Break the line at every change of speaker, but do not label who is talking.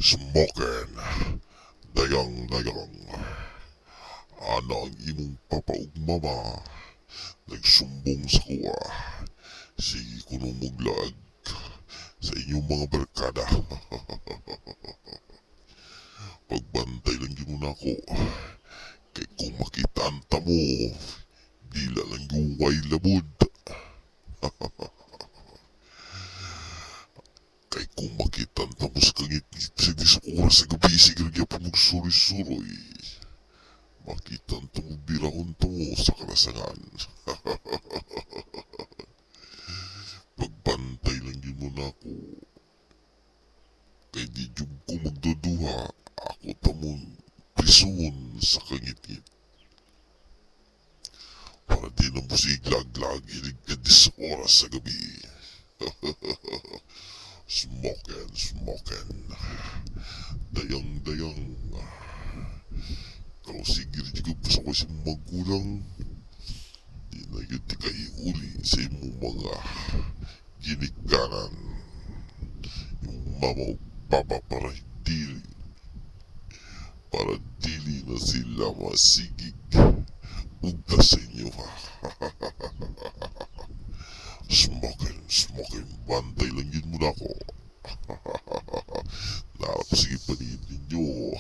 Smokin, dayang-dayang. Ana ang imong papaugmama. Nagsumbong sa kuwa. Sige kunong muglag sa inyong mga barkada. Pagbantay lang yun na ako. Kay kung makita ang tamo, dila lang yung way labod. Kay kung makita ang tamo sa kangit-ngit sa oras sa gabi, siguragya pa magsuri-suroy. Makita ang tamo birahon tamo sa kalasangan. Pagbantay lang yun muna ako. Kay di jug ko magduduha, ako tamon prison sa kangit-ngit. Para di na musiglag-lag iligtad sa oras sa gabi. Smokin. Dayang-dayang. Kalau sigir juga pasaway sa magulang. Di na yun di kayo uli sa imong mga ginikanan. Yung mama o papa para dili na sila masigig. Ugda sa inyo ha. Smokin, bantay lang yun muna ako. Narap sige panihin ninyo.